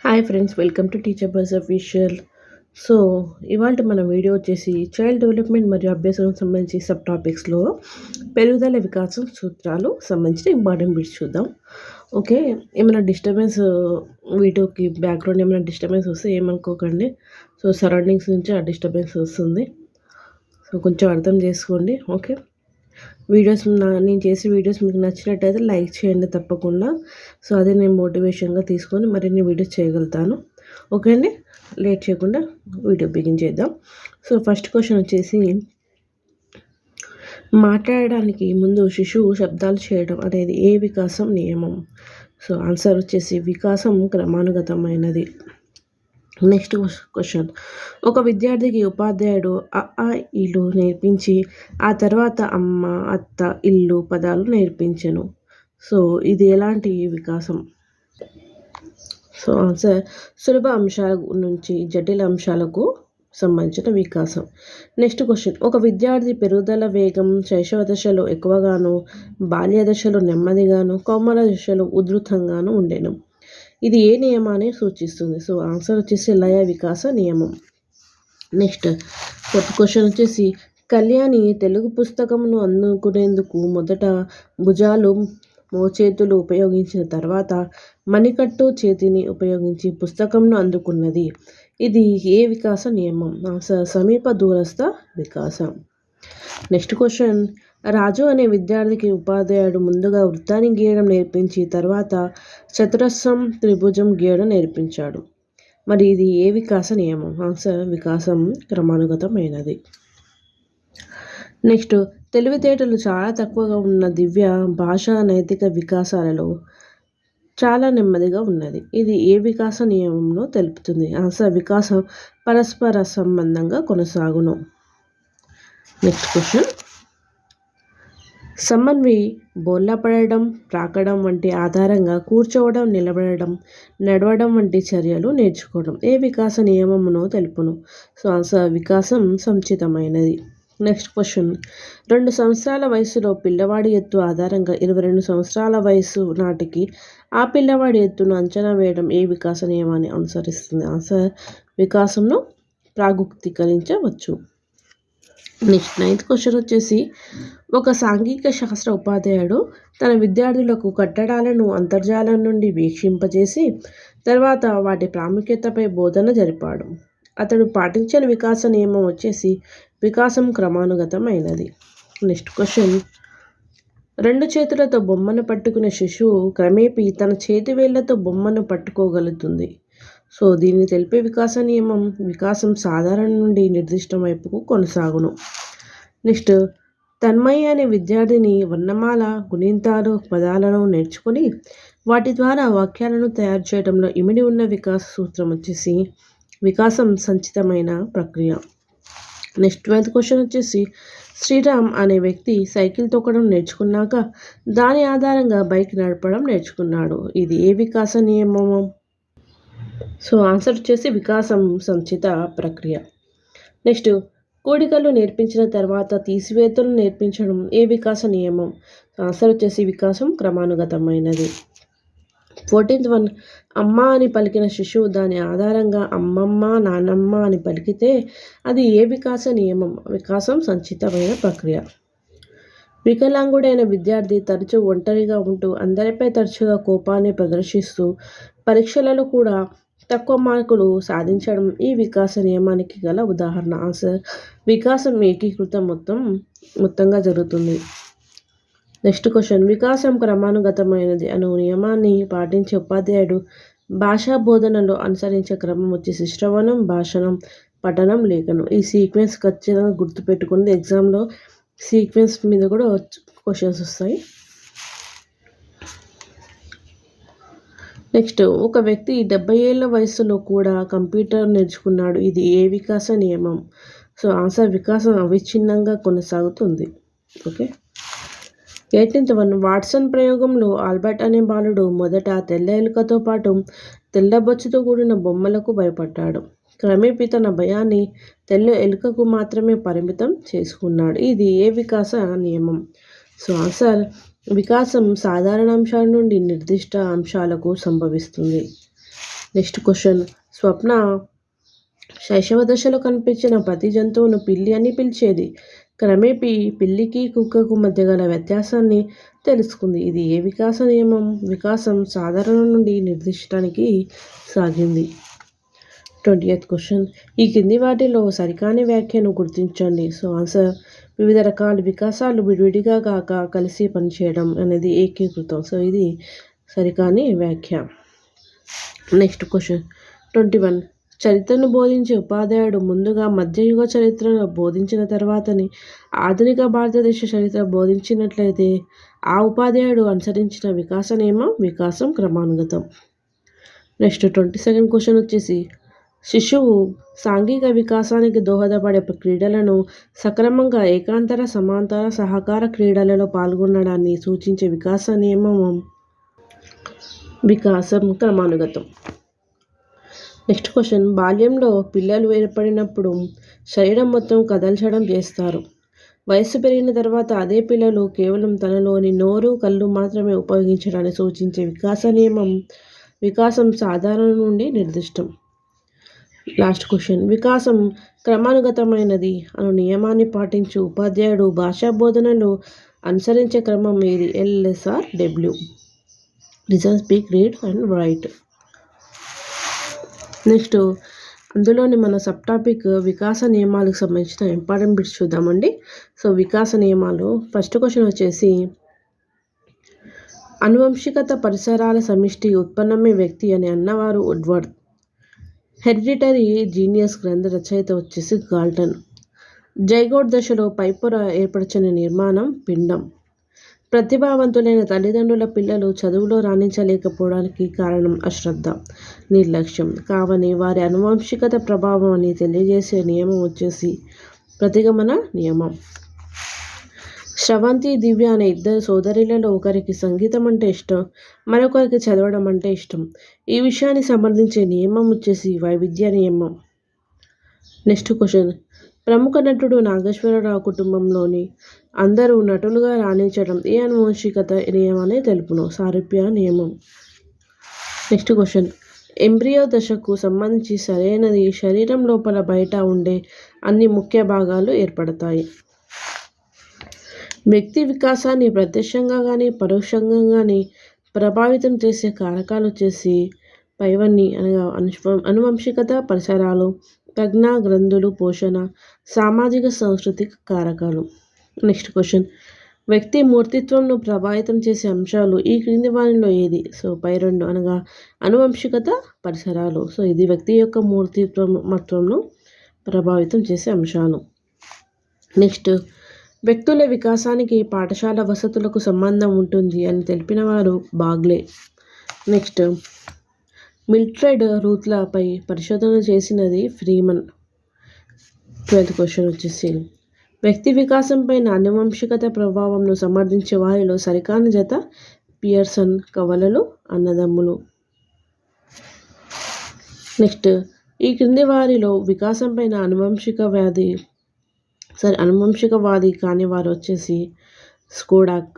Hi friends, welcome to teacher bus official. So ఇవాళ మన video వచ్చేసి చైల్డ్ డెవలప్మెంట్ మరియు అభ్యాసం సంబంధించి సబ్ టాపిక్స్లో పెరుగుదల వికాసం సూత్రాలు సంబంధించిన ఇంపార్టెంట్ బిట్స్ చూద్దాం. ఓకే, ఏమైనా డిస్టర్బెన్స్, వీడియోకి బ్యాక్గ్రౌండ్ ఏమైనా డిస్టర్బెన్స్ వస్తే ఏమనుకోకండి. సో సరౌండింగ్స్ నుంచి ఆ డిస్టర్బెన్స్ వస్తుంది, సో కొంచెం అర్థం చేసుకోండి. ఓకే, నేను చేసే వీడియోస్ మీకు నచ్చినట్టయితే లైక్ చేయండి తప్పకుండా. సో అదే నేను మోటివేషన్గా తీసుకొని మరిన్ని వీడియోస్ చేయగలుగుతాను. ఓకే అండి, లేట్ చేయకుండా వీడియో బిగిన్ చేద్దాం. సో ఫస్ట్ క్వశ్చన్ వచ్చేసి, మాట్లాడడానికి ముందు శిశువు శబ్దాలు చేయడం అనేది ఏ వికాసం నియమం? సో ఆన్సర్ వచ్చేసి వికాసం క్రమానుగతమైనది. నెక్స్ట్ క్వశ్చన్, ఒక విద్యార్థికి ఉపాధ్యాయుడు అ ఆ ఇలు నేర్పించి ఆ తర్వాత అమ్మ, అత్త, ఇల్లు పదాలు నేర్పించెను. సో ఇది ఎలాంటి వికాసం? సో ఆన్సర్ సులభ అంశాల నుంచి జటిల అంశాలకు సంబంధించిన వికాసం. నెక్స్ట్ క్వశ్చన్, ఒక విద్యార్థి పెరుగుదల వేగం శైశవ దశలో ఎక్కువగాను, బాల్య దశలో నెమ్మదిగాను, కౌమార దశలో ఉధృతంగాను ఉండెను. ఇది ఏ నియమాన్ని సూచిస్తుంది? సో ఆన్సర్ వచ్చేసి లయ వికాస నియమం. నెక్స్ట్ ఫోర్త్ క్వశ్చన్ వచ్చేసి, కళ్యాణి తెలుగు పుస్తకమును అందుకునేందుకు మొదట భుజాలు మోచేతులు ఉపయోగించిన తర్వాత మణికట్టు చేతిని ఉపయోగించి పుస్తకంను అందుకున్నది. ఇది ఏ వికాస నియమం? ఆన్సర్ సమీప దూరస్థ వికాసం. నెక్స్ట్ క్వశ్చన్, రాజు అనే విద్యార్థికి ఉపాధ్యాయుడు ముందుగా వృత్తాన్ని గీయడం నేర్పించి తర్వాత చతురస్రం, త్రిభుజం గీయడం నేర్పించాడు. మరి ఇది ఏ వికాస నియమం? ఆన్సర్ వికాసం క్రమానుగతమైనది. నెక్స్ట్, తెలివితేటలు చాలా తక్కువగా ఉన్న దివ్య భాషా నైతిక వికాసాలలో చాలా నెమ్మదిగా ఉన్నది. ఇది ఏ వికాస నియమంలో తెలుపుతుంది? ఆన్సర్ వికాసం పరస్పర సంబంధంగా కొనసాగును. నెక్స్ట్ క్వశ్చన్, సమ్మన్వి బోర్లా పడడం, ప్రాకడం వంటి ఆధారంగా కూర్చోవడం, నిలబడడం, నడవడం వంటి చర్యలు నేర్చుకోవడం ఏ వికాస నియమమునో తెలుపును? సో ఆన్సర్ వికాసం సంచితమైనది. నెక్స్ట్ క్వశ్చన్, 2 సంవత్సరాల వయసులో పిల్లవాడి ఎత్తు ఆధారంగా 22 సంవత్సరాల వయసు నాటికి ఆ పిల్లవాడి ఎత్తును అంచనా వేయడం ఏ వికాస నియమాన్ని అనుసరిస్తుంది? ఆన్సర్ వికాసంను ప్రాగుక్తీకరించవచ్చు. నెక్స్ట్ 9th క్వశ్చన్ వచ్చేసి, ఒక సాంఘిక శాస్త్ర ఉపాధ్యాయుడు తన విద్యార్థులకు కట్టడాలను అంతర్జాలం నుండి వీక్షింపజేసి తర్వాత వాటి ప్రాముఖ్యతపై బోధన జరిపాడు. అతడు పాటించిన వికాస నియమం వచ్చేసి వికాసం క్రమానుగతమైనది. నెక్స్ట్ క్వశ్చన్, 2 చేతులతో బొమ్మను పట్టుకునే శిశువు క్రమేపీ తన చేతి వేళ్లతో బొమ్మను పట్టుకోగలుగుతుంది. సో దీన్ని తెలిపే వికాస నియమం వికాసం సాధారణ నుండి నిర్దిష్టం వైపుకు కొనసాగును. నెక్స్ట్, తన్మయ్య అనే విద్యార్థిని వర్ణమాల, గుణింతాలు, పదాలను నేర్చుకుని వాటి ద్వారా వాక్యాలను తయారు చేయడంలో ఇమిడి ఉన్న వికాస సూత్రం వచ్చేసి వికాసం సంచితమైన ప్రక్రియ. నెక్స్ట్ 12th క్వశ్చన్ వచ్చేసి, శ్రీరామ్ అనే వ్యక్తి సైకిల్ తొక్కడం నేర్చుకున్నాక దాని ఆధారంగా బైక్ నడపడం నేర్చుకున్నాడు. ఇది ఏ వికాస నియమము? సో ఆన్సర్ వచ్చేసి వికాసం సంచిత ప్రక్రియ. నెక్స్ట్, కూడికలు నేర్పించిన తర్వాత తీసివేతలు నేర్పించడం ఏ వికాస నియమం? ఆన్సర్ వచ్చేసి వికాసం క్రమానుగతమైనది. 14th వన్, అమ్మ అని పలికిన శిశువు దాని ఆధారంగా అమ్మమ్మ, నానమ్మ అని పలికితే అది ఏ వికాస నియమం? వికాసం సంచితమైన ప్రక్రియ. వికలాంగుడైన విద్యార్థి తరచూ ఒంటరిగా ఉంటూ అందరిపై తరచుగా కోపాన్ని ప్రదర్శిస్తూ పరీక్షలలో కూడా తక్కువ మార్కులు సాధించడం ఈ వికాస నియమానికి గల ఉదాహరణ. ఆన్సర్ వికాసం ఏకీకృత మొత్తంగా జరుగుతుంది. నెక్స్ట్ క్వశ్చన్, వికాసం క్రమానుగతమైనది అను నియమాన్ని పాటించే ఉపాధ్యాయుడు భాషా బోధనలో అనుసరించే క్రమం వచ్చేసి శ్రవణం, భాషణం, పఠనం, లేఖనం. ఈ సీక్వెన్స్ ఖచ్చితంగా గుర్తుపెట్టుకుని ఎగ్జామ్లో సీక్వెన్స్ మీద కూడా క్వశ్చన్స్ వస్తాయి. నెక్స్ట్, ఒక వ్యక్తి 70 ఏళ్ల వయసులో కూడా కంప్యూటర్ నేర్చుకున్నాడు. ఇది ఏ వికాస నియమం? సో ఆన్సర్ వికాసం అవిచ్ఛిన్నంగా కొనసాగుతుంది. ఓకే, 18th వన్, వాట్సన్ ప్రయోగంలో ఆల్బర్ట్ అనే బాలుడు మొదట తెల్ల ఎలుకతో పాటు తెల్లబొచ్చుతో కూడిన బొమ్మలకు భయపడ్డాడు. క్రమేపీ తన భయాన్ని తెల్ల ఎలుకకు మాత్రమే పరిమితం చేసుకున్నాడు. ఇది ఏ వికాస నియమం? సో ఆన్సర్ వికాసం సాధారణ అంశాల నుండి నిర్దిష్ట అంశాలకు సంభవిస్తుంది. నెక్స్ట్ క్వశ్చన్, స్వప్న శైశవ దశలో కనిపించిన ప్రతి జంతువును పిల్లి అని పిలిచేది. క్రమేపీ పిల్లికి కుక్కకు మధ్య గల వ్యత్యాసాన్ని తెలుసుకుంది. ఇది ఏ వికాస నియమం? వికాసం సాధారణ నుండి నిర్దిష్టానికి సాగింది. 20th క్వశ్చన్, ఈ కింది వాటిలో సరికాని వ్యాఖ్యను గుర్తించండి. సో ఆన్సర్, వివిధ రకాల వికాసాలు విడివిడిగా కాక కలిసి పనిచేయడం అనేది ఏకీకృతం. సో ఇది సరికాని వ్యాఖ్య. నెక్స్ట్ క్వశ్చన్ 21, చరిత్రను బోధించే ఉపాధ్యాయుడు ముందుగా మధ్యయుగ చరిత్రను బోధించిన తర్వాతని ఆధునిక భారతదేశ చరిత్ర బోధించినట్లయితే ఆ ఉపాధ్యాయుడు అనుసరించిన వికాస నియమం వికాసం క్రమానుగతం. నెక్స్ట్ 22nd క్వశ్చన్ వచ్చేసి, శిశువు సాంఘిక వికాసానికి దోహదపడే క్రీడలను సక్రమంగా ఏకాంతర సమాంతర సహకార క్రీడలలో పాల్గొనడాన్ని సూచించే వికాస నియమం వికాసం క్రమానుగతం. నెక్స్ట్ క్వశ్చన్, బాల్యంలో పిల్లలు ఏర్పడినప్పుడు శరీరం మొత్తం కదల్చడం చేస్తారు. వయస్సు పెరిగిన తర్వాత అదే పిల్లలు కేవలం తనలోని నోరు కళ్ళు మాత్రమే ఉపయోగించడాన్ని సూచించే వికాస నియమం వికాసం సాధారణ నుండి నిర్దిష్టం. లాస్ట్ క్వశ్చన్, వికాసం క్రమానుగతమైనది అను నియమాన్ని పాటించు ఉపాధ్యాయుడు భాషా బోధనలో అనుసరించే క్రమం ఏది? LSRW. Listen, speak, read and right. Next అందులోని మన సబ్ టాపిక్ వికాస నియమాలకు సంబంధించిన ఇంపార్టెంట్ బిట్స్ చూద్దామండి. సో వికాస నియమాలు, ఫస్ట్ క్వశ్చన్ వచ్చేసి, అనువంశికత పరిసరాల సమిష్టి ఉత్పన్నమే వ్యక్తి అని అన్నవారు వుడ్వర్డ్. హెరిడిటరీ జీనియస్ గ్రంథ రచయిత వచ్చేసి గాల్టన్. జైగోట్ దశలో పైపొర ఏర్పరచని నిర్మాణం పిండం. ప్రతిభావంతులైన తల్లిదండ్రుల పిల్లలు చదువులో రాణించలేకపోవడానికి కారణం అశ్రద్ధ, నిర్లక్ష్యం. కావని వారి అనువంశికత ప్రభావం అని తెలియజేసే నియమం వచ్చేసి ప్రతిగమన నియమం. శ్రవంతి, దివ్య అనే ఇద్దరు సోదరులలో ఒకరికి సంగీతం అంటే ఇష్టం, మరొకరికి చదవడం అంటే ఇష్టం. ఈ విషయాన్ని సమర్థించే నియమం వచ్చేసి వైవిధ్య నియమం. నెక్స్ట్ క్వశ్చన్, ప్రముఖ నటుడు నాగేశ్వరరావు కుటుంబంలోని అందరూ నటులుగా రాణించడం ఏ అనువంశికత నియమాన్ని తెలుపును? సారూప్య నియమం. నెక్స్ట్ క్వశ్చన్, ఎంబ్రియో దశకు సంబంధించి సరైనది శరీరం లోపల బయట ఉండే అన్ని ముఖ్య భాగాలు ఏర్పడతాయి. వ్యక్తి వికాసాన్ని ప్రత్యక్షంగా కానీ పరోక్షంగా కానీ ప్రభావితం చేసే కారకాలు వచ్చేసి పైవన్నీ అనగా అనువంశికత, పరిసరాలు, ప్రజ్ఞ, గ్రంథులు, పోషణ, సామాజిక సాంస్కృతిక కారకాలు. నెక్స్ట్ క్వశ్చన్, వ్యక్తి మూర్తిత్వంను ప్రభావితం చేసే అంశాలు ఈ క్రింది వానిలో ఏది? సో పై రెండు అనగా అనువంశికత, పరిసరాలు. సో ఇది వ్యక్తి యొక్క మూర్తిత్వంను ప్రభావితం చేసే అంశాలు. నెక్స్ట్, వ్యక్తుల వికాసానికి పాఠశాల వసతులకు సంబంధం ఉంటుంది అని తెలిపిన వారు బాగ్లే. నెక్స్ట్, మిల్ట్రెడ్ రూత్లపై పరిశోధన చేసినది ఫ్రీమన్. 12th క్వశ్చన్ వచ్చేసి, వ్యక్తి వికాసంపైన అనువంశికత ప్రభావంను సమర్థించే వారిలో సరికాని జత పియర్సన్, కవలలు, అన్నదమ్ములు. నెక్స్ట్, ఈ క్రింది వారిలో వికాసంపైన అనువంశికవాది కాని వారు వచ్చేసి స్కోడాక్.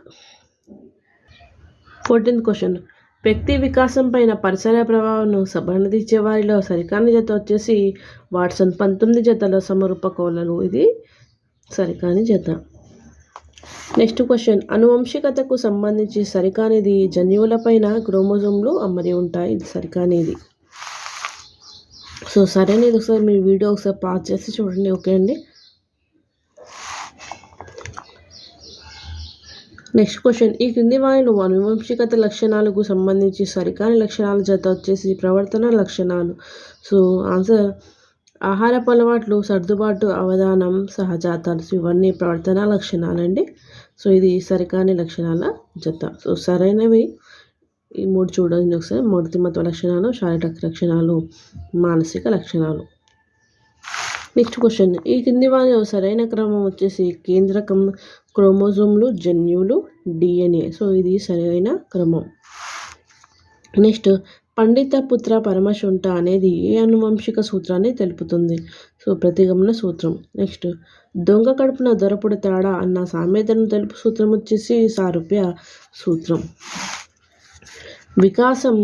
14th క్వశ్చన్, వ్యక్తి వికాసం పైన పరిసర ప్రభావాన్ని సమర్థించే వారిలో సరికాని జత వచ్చేసి వాట్సన్. 19 జతల సమరూప కోలలు, ఇది సరికాని జత. నెక్స్ట్ క్వశ్చన్, అనువంశికతకు సంబంధించి సరికానిది జన్యువులపైన క్రోమోజోమ్లు అమరి ఉంటాయి, ఇది సరికానిది. సో సరైనది ఒకసారి మీ వీడియో ఒకసారి పాజ్ చేసి చూడండి. ఓకే అండి. నెక్స్ట్ క్వశ్చన్, ఈ క్రింది వారిలో అనువంశికత లక్షణాలకు సంబంధించి సరికాని లక్షణాల జత వచ్చేసి ప్రవర్తన లక్షణాలు. సో ఆన్సర్, ఆహారపు అలవాట్లు, సర్దుబాటు, అవధానం, సహజాతాలు. సో ఇవన్నీ ప్రవర్తన లక్షణాలండి. సో ఇది సరికాని లక్షణాల జత. సో సరైనవి ఈ మూడు చూడండి ఒకసారి. మూర్తిమత్వ లక్షణాలు, శారీరక లక్షణాలు, మానసిక లక్షణాలు. నెక్స్ట్ క్వశ్చన్, ఈ కింది వారిలో సరైన క్రమం వచ్చేసి కేంద్రకం, క్రోమోజోమ్లు, జన్యువులు, DNA. సో ఇది సరైన క్రమం. నెక్స్ట్, పండిత పుత్ర పరమశుంఠ అనేది ఏ అనువంశిక సూత్రాన్ని తెలుపుతుంది? సో ప్రతిగమన సూత్రం. నెక్స్ట్, దొంగ కడుపున దొరపుడతాడా అన్న సామెతను తెలుపు సూత్రం వచ్చేసి సారూప్య సూత్రం. వికాసం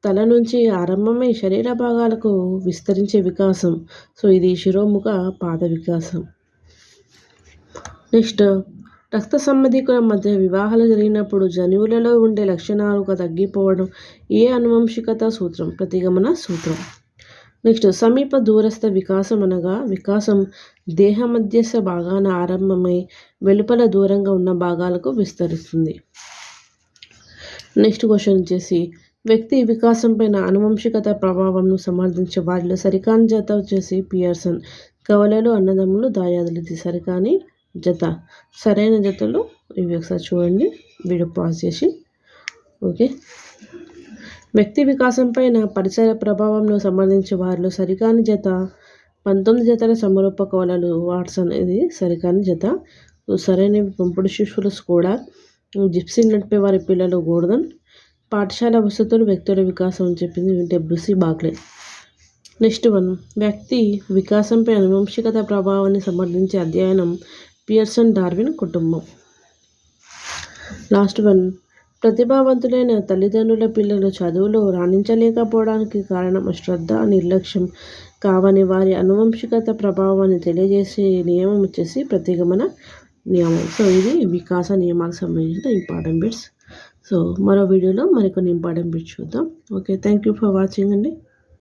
తల నుంచి ఆరంభమై శరీర భాగాలకు విస్తరించే వికాసం. సో ఇది శిరోముఖ పాద వికాసం. నెక్స్ట్, రక్త సంబంధికుల మధ్య వివాహాలు జరిగినప్పుడు జన్యువులలో ఉండే లక్షణాలు తగ్గిపోవడం ఏ అనువంశికత సూత్రం? ప్రతిగమన సూత్రం. నెక్స్ట్, సమీప దూరస్థ వికాసం అనగా వికాసం దేహ మధ్యస్థ భాగాన ఆరంభమై వెలుపల దూరంగా ఉన్న భాగాలకు విస్తరిస్తుంది. నెక్స్ట్ క్వశ్చన్ వచ్చేసి వ్యక్తి వికాసం పైన అనువంశికత ప్రభావంను సమర్థించే వారిలో సరికాని జత వచ్చేసి పియర్సన్. కవలలు అన్నదమ్ములు దాయాదులు ఇది సరికాని జత. సరైన జతలు ఇవి ఒకసారి చూడండి, వీడియో పాజ్ చేసి. ఓకే, వ్యక్తి వికాసం పైన పరిసర ప్రభావంను సమర్థించే వారిలో సరికాని జత 19 జతల సమరూప కవలలు వాట్సన్ ఇది సరికాని జత. సరైనవి పెంపుడు శిశువులు కూడా జిప్సీ నడిపే వారి పిల్లలు గోర్డన్. పాఠశాల వసతులు వ్యక్తుల వికాసం అని చెప్పింది డబ్ల్యూసి బాగ్లే. నెక్స్ట్ వన్, వ్యక్తి వికాసంపై అనువంశికత ప్రభావాన్ని సమర్థించే అధ్యయనం పియర్సన్ డార్విన్ కుటుంబం. లాస్ట్ వన్, ప్రతిభావంతులైన తల్లిదండ్రుల పిల్లలు చదువులో రాణించలేకపోవడానికి కారణం అశ్రద్ధ, నిర్లక్ష్యం కావని వారి అనువంశికత ప్రభావాన్ని తెలియజేసే నియమం వచ్చేసి ప్రతిగమన నియమం. సో ఇది వికాస నియమాలకు సంబంధించిన ఇంపార్టెంట్ బిట్స్. సో మరో వీడియోలో మరికొన్ని ఇంపార్టెంట్ బిట్స్ చూద్దాం. Okay, thank you for watching అండి.